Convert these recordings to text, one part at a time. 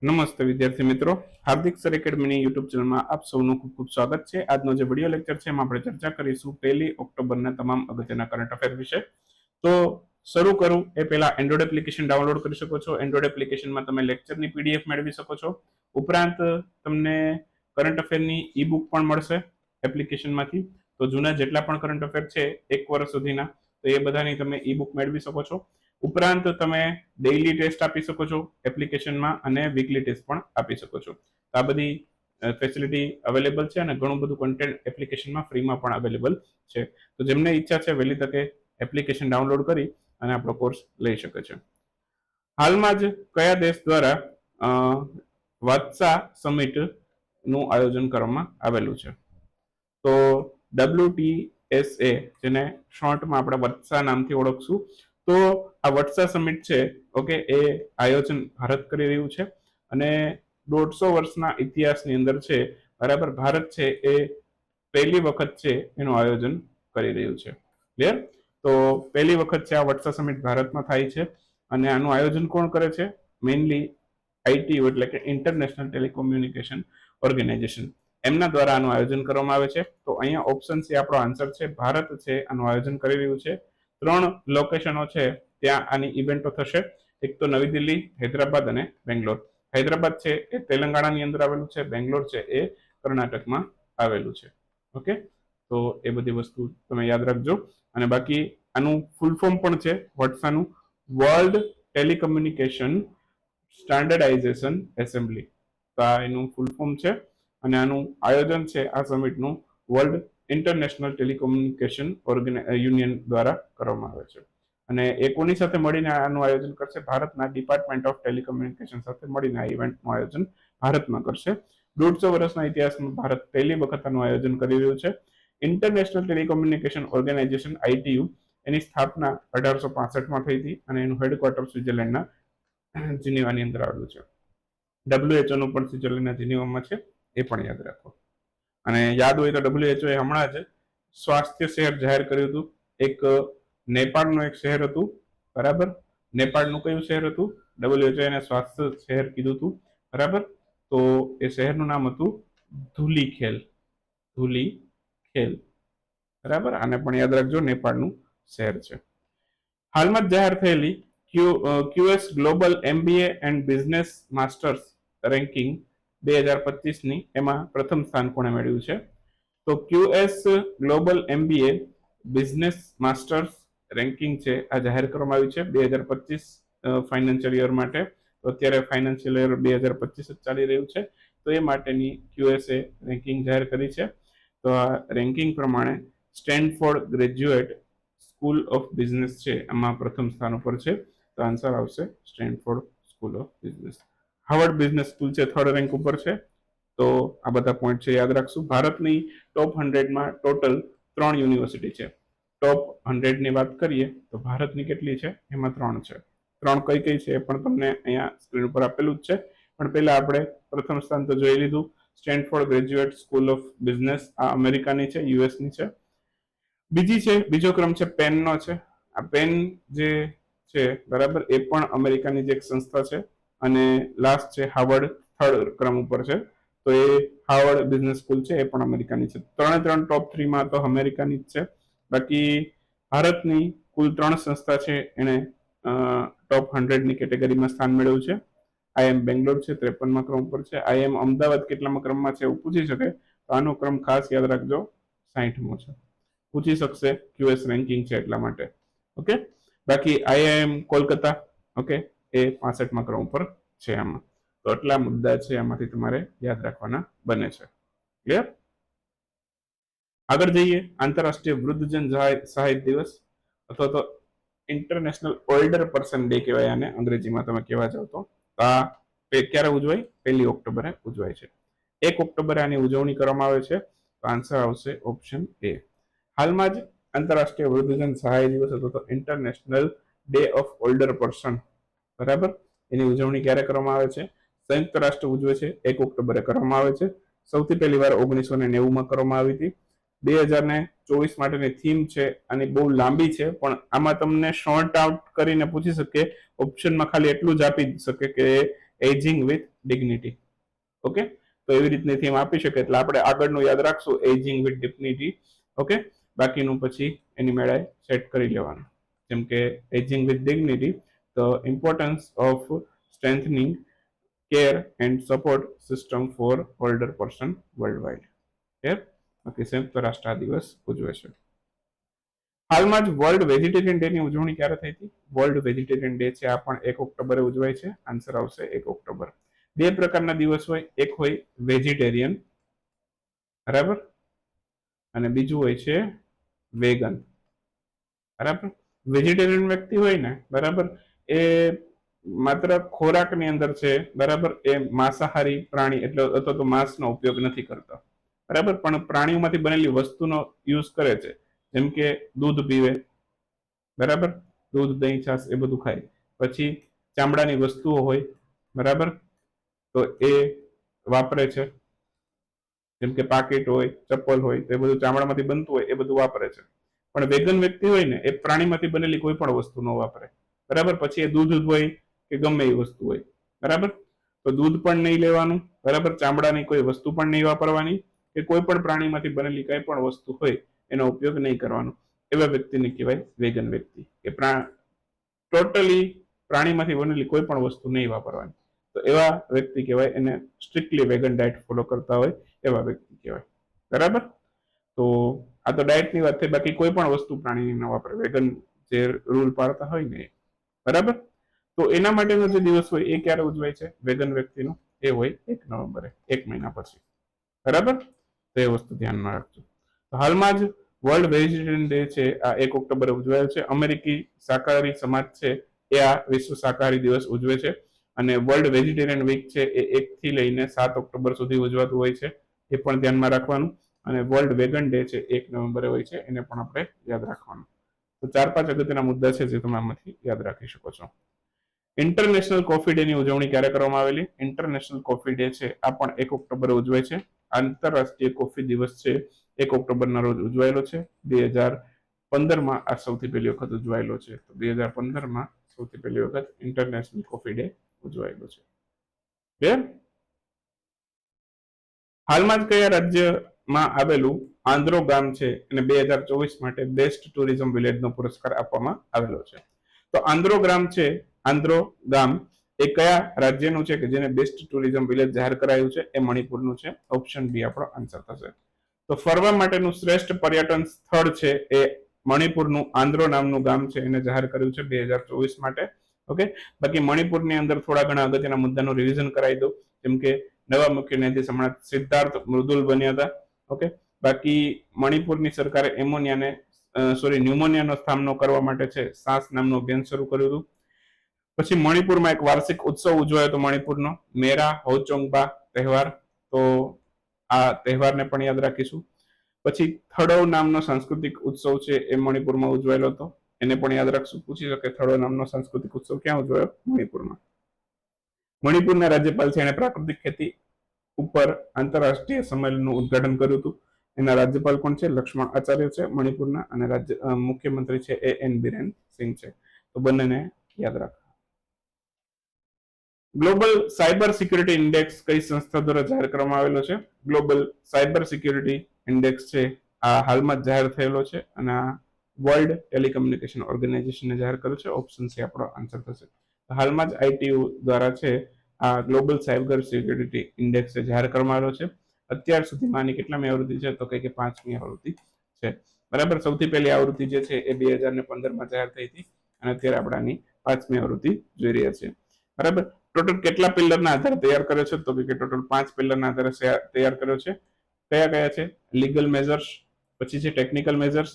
નમસ્તે વિદ્યાર્થી મિત્રો, હાર્દિક સર એકેડમીની યુટ્યુબ ચેનલમાં આપ સૌનું ખૂબ ખૂબ સ્વાગત છે। આજનો જે વિડીયો લેક્ચર છે એમાં આપણે ચર્ચા કરીશું 1 ઓક્ટોબરના તમામ અગત્યના કરંટ અફેર વિશે। તો શરૂ કરું એ પહેલા એન્ડ્રોઇડ એપ્લિકેશન ડાઉનલોડ કરી શકો છો। એન્ડ્રોઇડ એપ્લિકેશનમાં તમે લેક્ચરની પીડીએફ મેળવી શકો છો, ઉપરાંત તમને કરંટ અફેરની ઈ બુક પણ મળશે એપ્લિકેશનમાંથી। તો જૂના જેટલા પણ કરંટ અફેર છે 1 વર્ષ સુધીના, તો એ બધાની તમે ઈ બુક મેળવી શકો છો। ઉપરાંત તમે ડેઇલી ટેસ્ટ આપી શકો છો એપ્લિકેશનમાં અને વીકલી ટેસ્ટ પણ આપી શકો છો। આ બધી ફેસિલિટી અવેલેબલ છે અને ઘણું બધું કન્ટેન્ટ એપ્લિકેશનમાં ફ્રીમાં પણ અવેલેબલ છે। તો જેમને ઈચ્છા છે વહેલી તકે એપ્લિકેશન ડાઉનલોડ કરી અને આપણો કોર્સ લઈ શકે છે। હાલમાં જ કયા દેશ દ્વારા વાત્સા સમિટ નું આયોજન કરવામાં આવેલું છે? તો WTSA, જેને શોર્ટમાં આપણે વત્સા નામથી ઓળખશું, તો આ વત્સા સમિટ છે ઓકે, એ આયોજન ભારત કરી રહ્યું છે અને 150 વર્ષના ઇતિહાસની અંદર છે બરાબર, ભારત છે એ પહેલી વખત છે એનું આયોજન કરી રહ્યું છે। ક્લિયર? તો પહેલી વખત છે આ વત્સા સમિટ ભારતમાં થાય છે અને આનું આયોજન કોણ કરે છે? મેઇનલી ITU એટલે કે ઇન્ટરનેશનલ ટેલિકોમ્યુનિકેશન ઓર્ગેનાઇઝેશન, એમના દ્વારા આનું આયોજન કરવામાં આવે છે। તો અહીંયા ઓપ્શન સી આપણો આન્સર છે, ભારત છે આનું આયોજન કરી રહ્યું છે। 3 લોકેશનો છે ત્યાં આની ઇવેન્ટો થશે, એક તો નવી દિલ્હી, હૈદરાબાદ અને બેંગ્લોર। હૈદરાબાદ છે એ તેલંગાણાની અંદર આવેલું છે, બેંગ્લોર છે એ કર્ણાટકમાં આવેલું છે। ઓકે, તો એ બધી વસ્તુ તમે યાદ રાખજો। અને બાકી આનું ફૂલ ફોર્મ પણ છે વત્સાનું, વર્લ્ડ ટેલિકમ્યુનિકેશન સ્ટાન્ડર્ડાઇઝેશન એસેમ્બલી, તો આ એનું ફૂલ ફોર્મ છે અને આનું આયોજન છે આ સમિટનું વર્લ્ડ ઇન્ટરનેશનલ ટેલિકોમ્યુનિકેશન યુનિયન દ્વારા કરવામાં આવે છે। અને એ કોની સાથે મળીને આનું આયોજન કરશે? ભારતના ડિપાર્ટમેન્ટ ઓફ ટેલિકોમ્યુનિકેશન સાથે મળીને આ ઇવેન્ટનું આયોજન ભારતમાં કરશે। 150 વર્ષના ઇતિહાસમાં ભારત પહેલી વખત આનું આયોજન કરી રહ્યું છે। ઇન્ટરનેશનલ ટેલિકોમ્યુનિકેશન ઓર્ગેનાઇઝેશન ITU એની સ્થાપના 1865માં થઈ હતી અને એનું હેડક્વાર્ટર સ્વિટ્ઝરલેન્ડના જીનીવાની અંદર આવેલું છે। WHO નું પણ સ્વિટ્ઝરલેન્ડના જીનીવામાં છે, એ પણ યાદ રાખો। અને યાદ હોય તો WHO એ હમણાં જ સ્વાસ્થ્ય શહેર જાહેર કર્યું હતું, એક નેપાળનું એક શહેર હતું બરાબર, નેપાળનું કયું શહેર હતું? WHO એને સ્વાસ્થ્ય શહેર કીધું હતું બરાબર, તો એ શહેરનું નામ હતું ધુલીખેલ, ધુલીખેલ બરાબર, આને પણ યાદ રાખજો, નેપાળનું શહેર છે। હાલમાં જ જાહેર થયેલી QS global MBA and business masters ranking 2025ની એમાં પ્રથમ સ્થાન કોણે મેળવ્યું છે? તો QS global MBA business masters ranking છે આ જાહેર કરવામાં આવ્યું છે 2025 ફાઇનાન્શિયલ યર માટે। તો અત્યારે ફાઇનાન્શિયલ યર 2025 ચાલી રહ્યું છે, તો એ માટેની QSA રેન્કિંગ જાહેર કરી છે। તો આ રેન્કિંગ પ્રમાણે Stanford graduate school of business છે આમાં પ્રથમ સ્થાન ઉપર છે, તો આન્સર આવશે Stanford school of business. Harvard business school છે 3rd રેન્ક ઉપર છે। તો આ બધા પોઈન્ટ છે યાદ રાખશું। ભારતની ટોપ 100માં ટોટલ 3 યુનિવર્સિટી છે। ટોપ 100ની વાત કરીએ તો ભારતની કેટલી છે? એમાં 3 છે। 3 કઈ કઈ છે એ પણ તમને અહીંયા સ્ક્રીન ઉપર આપેલું જ છે, પણ પહેલા આપણે પ્રથમ સ્થાન તો જોઈ લીધું, Stanford graduate school of business, આ અમેરિકાની છે, યુએસની છે। બીજો ક્રમ છે પેનનો છે, આ પેન જે છે બરાબર એ પણ અમેરિકાની જ એક સંસ્થા છે। અને લાસ્ટ છે હાર્વર્ડ 3rd ક્રમ ઉપર છે, તો એ હાર્વર્ડ બિઝનેસ સ્કૂલ છે એ પણ અમેરિકાની છે। 3 ટોપ 3માં તો અમેરિકાની જ છે। બાકી ભારતની કુલ 3 સંસ્થા છે એને ટોપ 100ની કેટેગરીમાં સ્થાન મેળવ્યું છે। IIM બેંગ્લોર છે 53મા ક્રમ પર છે, IIM અમદાવાદ કેટલામા ક્રમમાં છે એવું પૂછી શકે, તો આનો ક્રમ ખાસ યાદ રાખજો, 60મો છે, પૂછી શકશે, QS રેન્કિંગ છે એટલા માટે। ઓકે, બાકી IIM કોલકાતા ઓકે એ 65મા ક્રમ પર છે આમાં। તો આટલા મુદ્દા છે આમાંથી તમારે યાદ રાખવાના બને છે। ક્લિયર? આગળ જઈએ, આંતરરાષ્ટ્રીય વૃદ્ધજન સહાય દિવસ અથવા તો ઇન્ટરનેશનલ ઓલ્ડર પર્સન ડે કહેવાય આને અંગ્રેજીમાં તમે કહેવા જાવ તો। આ ક્યારે ઉજવાય? 1 ઓક્ટોબરે ઉજવાય છે। 1 ઓક્ટોબરે આની ઉજવણી કરવામાં આવે છે, તો આન્સર આવશે ઓપ્શન એ। હાલમાં જ આંતરરાષ્ટ્રીય વૃદ્ધજન સહાય દિવસ અથવા તો international day of older person બરાબર, એની ઉજવણી ક્યારે કરવામાં આવે છે? સંયુક્ત રાષ્ટ્ર ઉજવે છે, 1 ઓક્ટોબરે કરવામાં આવે છે। સૌથી પહેલી વાર 1990માં કરવામાં આવી હતી। 2024 માટેની થીમ છે આની બહુ લાંબી છે, પણ આમાં તમને શોર્ટ આઉટ કરીને પૂછી શકે, ઓપ્શનમાં ખાલી એટલું જ આપી શકે કે એજિંગ વિથ ડિગ્નિટી. ઓકે, તો એવી રીતની થીમ આપી શકે, એટલે આપણે આગળનું યાદ રાખશું એજિંગ વિથ ડિગ્નિટી. ઓકે, બાકીનું પછી એની મેળાએ સેટ કરી લેવાનું. જેમ કે ageing with dignity, the importance of strengthening care and support system for older person world wide. બાકી સંયુક્ત રાષ્ટ્ર દિવસ ઉજવે છે. હાલમાં જ વર્લ્ડ વેજીટેરિયન ડે ની ઉજવણી ક્યારે થઈ હતી? વર્લ્ડ વેજીટેરિયન ડે છે આ પણ 1 ઓક્ટોબરે ઉજવાય છે. આન્સર આવશે 1 ઓક્ટોબર. બે પ્રકારના દિવસ હોય, એક હોય વેજીટેરિયન, બરાબર, અને બીજું હોય છે વેગન. બરાબર, વેજીટેરિયન વ્યક્તિ હોય ને, બરાબર, એ માત્ર ખોરાકની અંદર છે, બરાબર, એ માંસાહારી પ્રાણી એટલે અથવા તો માંસનો ઉપયોગ નથી કરતા, બરાબર, પણ પ્રાણીઓમાંથી બનેલી વસ્તુનો યુઝ કરે છે. જેમ કે દૂધ પીવે, બરાબર, દૂધ, દહીં, છાશ એ બધું ખાય. પછી ચામડાની વસ્તુઓ હોય, બરાબર, તો એ વાપરે છે. જેમ કે પાકીટ હોય, ચપ્પલ હોય, તો એ બધું ચામડામાંથી બનતું હોય, એ બધું વાપરે છે. પણ વેગન વ્યક્તિ હોય ને, એ પ્રાણીમાંથી બનેલી કોઈ પણ વસ્તુ ન વાપરે, બરાબર. પછી એ દૂધ હોય કે ગમે એ વસ્તુ હોય, બરાબર, તો દૂધ પણ નહીં લેવાનું, બરાબર, ચામડાની કોઈ વસ્તુ પણ નહીં વાપરવાની, કે કોઈ પણ પ્રાણીમાંથી બનેલી કઈ પણ વસ્તુ હોય એનો ઉપયોગ નહીં કરવાનો. એવા વ્યક્તિને કહેવાય વેગન વ્યક્તિ, કે ટોટલી પ્રાણીમાંથી બનેલી કોઈ પણ વસ્તુ નહીં વાપરવાની. તો એવા વ્યક્તિ કહેવાય, એને સ્ટ્રિક્ટલી વેગન ડાયટ ફોલો કરતા હોય એવા વ્યક્તિ કહેવાય, બરાબર. તો આ તો ડાયટની વાત થઈ, બાકી કોઈ પણ વસ્તુ પ્રાણીની ન વાપરે, વેગન જે રૂલ પાડતા હોય ને, બરાબર. તો એના માટેનો જે દિવસ હોય એ ક્યારે ઉજવાય છે વેગન વ્યક્તિનો? એ હોય 1 નવેમ્બરે, 1 મહિના પછી, બરાબર. તો એ વસ્તુ ધ્યાનમાં રાખજો. તો હાલમાં જ વર્લ્ડ વેજીટેરિયન ડે છે આ 1 ઓક્ટોબરે ઉજવાયો છે. અમેરિકી શાકાહારી સમાજ છે એ આ વિશ્વ શાકાહારી દિવસ ઉજવે છે. અને વર્લ્ડ વેજીટેરિયન વીક છે એ 1 થી લઈને 7 ઓક્ટોબર સુધી ઉજવાતું હોય છે, એ પણ ધ્યાનમાં રાખવાનું. અને વર્લ્ડ વેગન ડે છે 1 નવેમ્બરે હોય છે, એને પણ આપણે યાદ રાખવાનું. તો 4-5 અગત્યના મુદ્દા છે જે તમે આમાંથી યાદ રાખી શકો છો. ઇન્ટરનેશનલ કોફી ડે ની ઉજવણી ક્યારે કરવામાં આવેલી? ઇન્ટરનેશનલ કોફી ડે છે આ પણ 1 ઓક્ટોબરે ઉજવાય છે. આંતરરાષ્ટ્રીય કોફી દિવસ છે 1 ઓક્ટોબરના રોજ ઉજવાયેલો છે. 2015માં આ સૌથી પહેલી વખત ઉજવાયેલો છે. તો 2015માં સૌથી પહેલી વખત ઇન્ટરનેશનલ કોફી ડે ઉજવાયેલો છે. હાલમાં જ કયા રાજ્યમાં આવેલું આંધ્રો ગામ છે એને 2024 માટે બેસ્ટ ટુરિઝમ વિલેજનો પુરસ્કાર આપવામાં આવેલો છે? તો આંધ્રો ગામ છે, આંધ્રો ગામ એ કયા રાજ્યનું છે કે જેને બેસ્ટ ટુરિઝમ વિલેજ જાહેર કરાયું છે? એ મણિપુરનું છે. ઓપ્શન બી આપણો આન્સર થશે. તો ફરવા માટેનું શ્રેષ્ઠ પર્યટન સ્થળ છે એ મણિપુરનું આંધ્રો નામનું ગામ છે, એને જાહેર કર્યું છે 2024 માટે. ઓકે, બાકી મણિપુરની અંદર થોડા ઘણા અગત્યના મુદ્દાનું રિવિઝન કરાવી દઉં. જેમ કે નવા મુખ્ય ન્યાયાધીશ હમણાં સિદ્ધાર્થ મૃદુલ બન્યા હતા. ઓકે, બાકી મણિપુરની સરકારે ન્યુમોનિયાનો સામનો કરવા માટે છે સાસ નામનું અભિયાન શરૂ કર્યું હતું. પછી મણિપુરમાં એક વાર્ષિક ઉત્સવ ઉજવાયો હતો મણિપુરનો, મેરા હોચોંગબા તહેવાર. તો આ તહેવારને પણ યાદ રાખીશું. પછી થડો નામનો સાંસ્કૃતિક ઉત્સવ છે એ મણિપુરમાં ઉજવાયેલો હતો, એને પણ યાદ રાખશું. પૂછી શકે થડો નામનો સાંસ્કૃતિક ઉત્સવ ક્યાં ઉજવાયો? મણિપુરમાં. મણિપુરના રાજ્યપાલ છે એને પ્રાકૃતિક ખેતી ઉપર આંતરરાષ્ટ્રીય સંમેલનનું ઉદ્ઘાટન કર્યું હતું. એના રાજ્યપાલ કોણ છે? લક્ષ્મણ આચાર્ય છે મણિપુરના. અને મુખ્યમંત્રી છે એન બિરેન સિંહ છે. તો બંનેને યાદ રાખો. ગ્લોબલ સાયબર સિક્યુરિટી ઇન્ડેક્સ કઈ સંસ્થા દ્વારા જાહેર કરવામાં આવેલો છે? ગ્લોબલ સાયબર સિક્યુરિટી ઇન્ડેક્સ છે આ હાલમાં જ જાહેર થયેલો છે, અને આ વર્લ્ડ ટેલિકમ્યુનિકેશન ઓર્ગેનાઇઝેશને જાહેર કર્યો છે. ઓપ્શન સી આપણો આન્સર થશે. હાલમાં જ આઈટીયુ દ્વારા છે આ ગ્લોબલ સાયબર સિક્યુરિટી ઇન્ડેક્સ જાહેર કરવામાં આવ્યો છે. અત્યાર સુધીમાં આની કેટલામી આવૃત્તિ છે? તો કે 5મી આવૃત્તિ છે, બરાબર. સૌથી પહેલી આવૃત્તિ જે છે એ 2015માં જાહેર થઈ હતી, અને અત્યારે આપણે આની 5મી આવૃત્તિ જોઈ રહ્યા છીએ, બરાબર. ટોટલ કેટલા પિલરના આધારે તૈયાર કર્યો છે? તો કે ટોટલ 5 પિલરના આધારે તૈયાર કર્યો છે. કયા કયા છે? લીગલ મેજર્સ, પછી છે technical measures,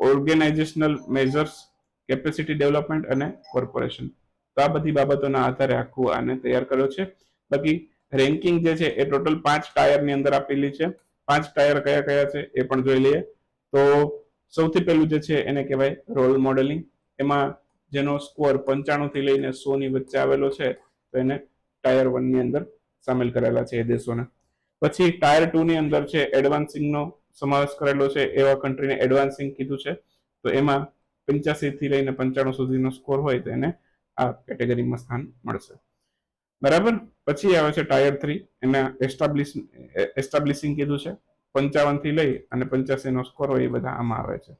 organizational measures, capacity development અને કોર્પોરેશન. તો આ બધી બાબતોના આધારે આખું આને તૈયાર કર્યો છે. બાકી રેન્કિંગ જે છે એ ટોટલ 5 ટાયરની અંદર આપેલી છે. 5 ટાયર કયા કયા છે એ પણ જોઈ લઈએ. તો સૌથી પહેલું જે છે એને કહેવાય રોલ મોડેલિંગ. એમાં જેનો સ્કોર 95 થી લઈને 100 ની વચ્ચે આવેલો છે તો એને ટાયર 1 ની અંદર સામેલ કરેલા છે એ દેશોને. પછી ટાયર 2 ની અંદર છે એડવાન્સિંગનો સમાવેશ કરેલો છે, એવા કન્ટ્રીને એડવાન્સિંગ કીધું છે. તો એમાં 85 થી લઈને 95 સુધીનો સ્કોર હોય તો એને આ કેટેગરીમાં સ્થાન મળશે. બરાબર. પછી આવે છે ટાયર 3, એના એસ્ટાબ્લિશિંગ કીધું છે. 55 થી લઈ અને 85 નો સ્કોર હોય એ બધા આમાં આવે છે.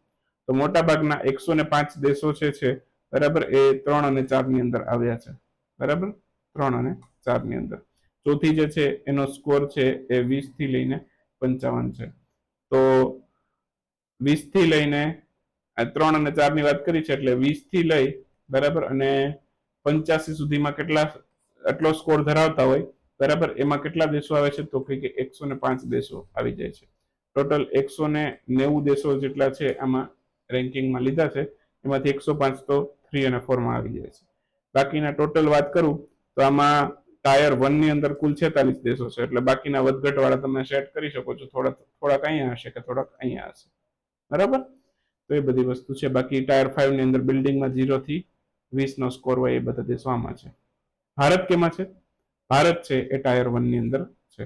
તો મોટા ભાગના 105 દેશો છે બરાબર, એ 3 અને 4 ની અંદર આવ્યા છે. બરાબર, 3 અને 4 ની અંદર. ચોથી જે છે એનો સ્કોર છે એ 20 થી લઈને 55 છે. તો 20 થી લઈને 3 અને 4 ની વાત કરી છે, એટલે 20 થી લઈ બરાબર અને 85 સુધીમાં કેટલા આટલો સ્કોર ધરાવતા હોય બરાબર, એમાં કેટલા દેશો આવે છે તો કે 105 દેશો આવી જાય છે. ટોટલ 190 દેશો જેટલા છે આમાં રેન્કિંગમાં લીધા છે, એમાંથી 105 તો 3 અને 4 માં આવી જાય છે. બાકીના ટોટલ વાત કરું તો આમાં ટાયર 1 ની અંદર કુલ 46 દેશો છે, એટલે બાકીના વધઘટ વાળા તમે સેટ કરી શકો છો. થોડાક અહીંયા હશે કે થોડાક અહીંયા હશે. બરાબર, તો એ બધી વસ્તુ છે. બાકી ટાયર 5 ની અંદર બિલ્ડિંગમાં 0 થી 20 નો સ્કોર હોય એ બધા દેશો આમાં છે. ભારત કેમાં છે? ભારત છે એ ટાયર 1 ની અંદર છે.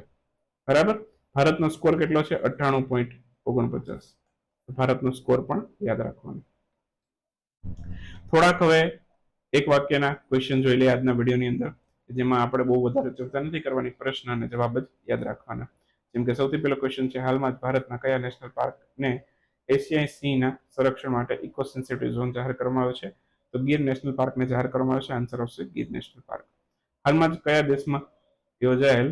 બરાબર, ભારતનો સ્કોર કેટલો છે? 98.49. ભારતનો સ્કોર પણ યાદ રાખવાનો. થોડાક હવે એક વાક્યના ક્વેશ્ચન જોઈ લઈએ આજના વિડીયોની અંદર, જેમાં આપણે બહુ વધારે ચર્ચા નથી કરવાની, પ્રશ્ન અને જવાબ જ યાદ રાખવાના. જેમ કે સૌથી પહેલો ક્વેશ્ચન છે, હાલમાં જ ભારતના કયા નેશનલ પાર્કને એશિયાઈ સિંહના સંરક્ષણ માટે ઇકો સેન્સિટિવ ઝોન જાહેર કરવામાં આવ્યો છે? તો ગીર નેશનલ પાર્કને જાહેર કરવામાં આવ્યો છે. આન્સર આવશે ગીર નેશનલ પાર્ક. હાલમાં જ કયા દેશમાં યોજાયેલ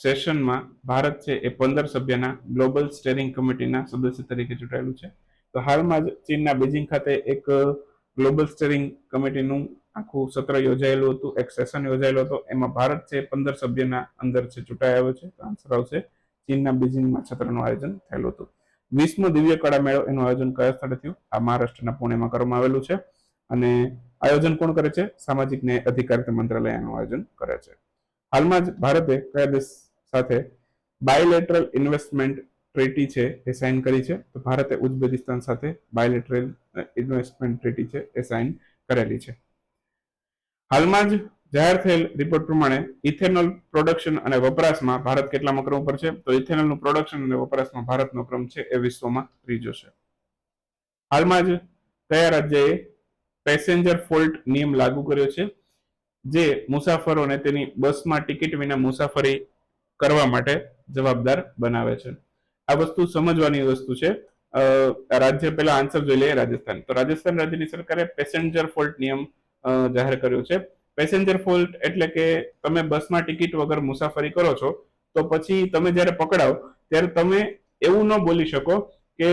સેશનમાં ભારત છે એ 15 સભ્યના ગ્લોબલ સ્ટેરિંગ કમિટીના સદસ્ય તરીકે ચૂંટાયેલું છે? તો હાલમાં જ ચીનના બીજિંગ ખાતે એક ગ્લોબલ સ્ટેરિંગ કમિટીનું આખું સત્ર યોજાયેલું હતું, એક સેશન યોજાયેલું હતું. એમાં ભારત છે 15 સભ્યના અંદર છે ચૂંટાયો છે. તો આન્સર આવશે ચીનના બીજિંગમાં સત્રનું આયોજન થયેલું હતું. 20મો દિવ્ય કળા મેળો એનું આયોજન કયા સ્થળે થયું? આ મહારાષ્ટ્રના પુણેમાં કરવામાં આવેલું છે. અને આયોજન કોણ કરે છે? સામાજિક ન્યાય અધિકારિતા મંત્રાલય આનું આયોજન કરે છે. હાલમાં જ ભારતે કયા દેશ સાથે બાયલેટરલ ઇન્વેસ્ટમેન્ટ ટ્રીટી છે એ સાઇન કરી છે? તો ભારતે ઉઝબેકિસ્તાન સાથે બાયલેટરલ ઇન્વેસ્ટમેન્ટ ટ્રીટી છે એ સાઇન કરેલી છે. હાલમાં જ જાહેર થયેલ રિપોર્ટ પ્રમાણે ઇથેનોલ પ્રોડક્શન અને વપરાશમાં ભારત કેટલામા ક્રમ પર છે? તો ઇથેનોલનું પ્રોડક્શન અને વપરાશમાં ભારતનો ક્રમ છે એ વિશ્વમાં 3જો છે. હાલમાં જ કયા રાજ્યએ પેસેન્જર ફોલ્ટ નિયમ લાગુ કર્યો છે, જે મુસાફરોને તેની બસમાં ટિકિટ વિના મુસાફરી કરવા માટે જવાબદાર બનાવે છે? આ વસ્તુ સમજવાની વસ્તુ છે. રાજ્ય પહેલા આન્સર જોઈ લઈએ. રાજસ્થાન. તો રાજસ્થાન રાજ્યની સરકારે પેસેન્જર ફોલ્ટ નિયમ જાહેર કર્યો છે. પેસેન્જર ફોલ્ટ એટલે કે તમે બસમાં ટિકિટ વગર મુસાફરી કરો છો, તો પછી તમે જ્યારે પકડાવ ત્યારે તમે એવું ન બોલી શકો કે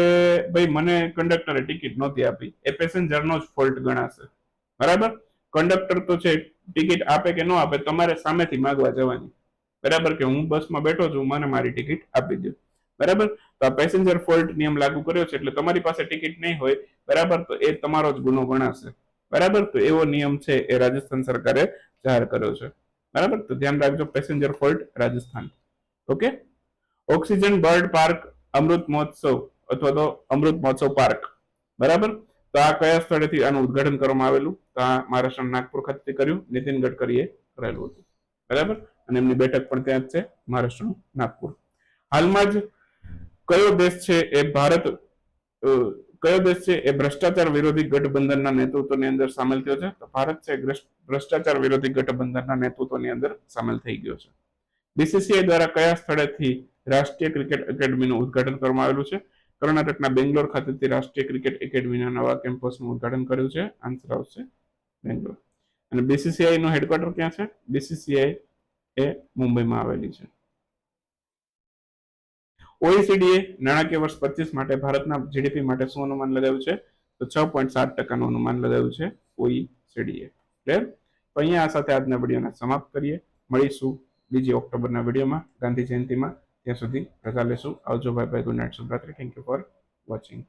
ભાઈ મને કંડક્ટરે ટિકિટ નહોતી આપી, એ પેસેન્જરનો જ ફોલ્ટ ગણાશે. બરાબર, કંડક્ટર તો છે ટિકિટ આપે કે ન આપે તમારે સામેથી માંગવા જવાની. બરાબર, કે હું બસમાં બેઠો છું, મને મારી ટિકિટ આપી દો. બરાબર, તો આ પેસેન્જર ફોલ્ટ નિયમ લાગુ કર્યો છે, એટલે તમારી પાસે ટિકિટ નહીં હોય બરાબર, તો એ તમારો જ ગુનો ગણાશે. બરાબર, તો એવો નિયમ છે એ રાજસ્થાન સરકારે જાહેર કર્યો છે. બરાબર, તો ધ્યાન રાખજો, passenger fault Rajasthan. Okay. Oxygen bird park Amrit Mahotsav અથવા તો અમૃત મહોત્સવ પાર્ક. બરાબર, તો આ કયા સ્થળેથી આનું ઉદ્ઘાટન કરવામાં આવેલું? તો આ મહારાષ્ટ્રના નાગપુર ખાતે કર્યું, નીતિન ગડકરીએ કરેલું હતું. બરાબર, અને એમની બેઠક પણ ત્યાં જ છે, મહારાષ્ટ્રનું નાગપુર. હાલમાં જ કયો દેશ છે એ ભ્રષ્ટાચાર વિરોધી ગઠબંધનના નેતૃત્વની અંદર સામેલ થયો છે? તો ભારત છે ભ્રષ્ટાચાર વિરોધી ગઠબંધનના નેતૃત્વની અંદર સામેલ થઈ ગયો છે. બીસીસીઆઈ દ્વારા કયા સ્થળેથી રાષ્ટ્રીય ક્રિકેટ એકેડમીનું ઉદ્ઘાટન કરવામાં આવેલું છે? કર્ણાટકના બેંગ્લોર ખાતેથી રાષ્ટ્રીય ક્રિકેટ એકેડમીના નવા કેમ્પસનું ઉદ્ઘાટન કર્યું છે. આન્સર આવશે બેંગ્લોર. અને બીસીસીઆઈ નું હેડક્વાર્ટર ક્યાં છે? બીસીસીઆઈ એ મુંબઈમાં આવેલી છે. ઓઈસીડીએ નાણાકીય વર્ષ 25 માટે ભારતના જીડીપી માટે શું અનુમાન લગાવ્યું છે? તો 6.7% અનુમાન લગાવ્યું છે ઓઈસીડીએ. ક્લિયર? તો અહીંયા આ સાથે આજના વિડીયોને સમાપ્ત કરીએ. મળીશું 2 ઓક્ટોબરના વિડીયોમાં ગાંધી જયંતિમાં. ત્યાં સુધી રજા લેશું. આવજો. Bye bye. Good night. શુભરાત્રી. Thank you for watching.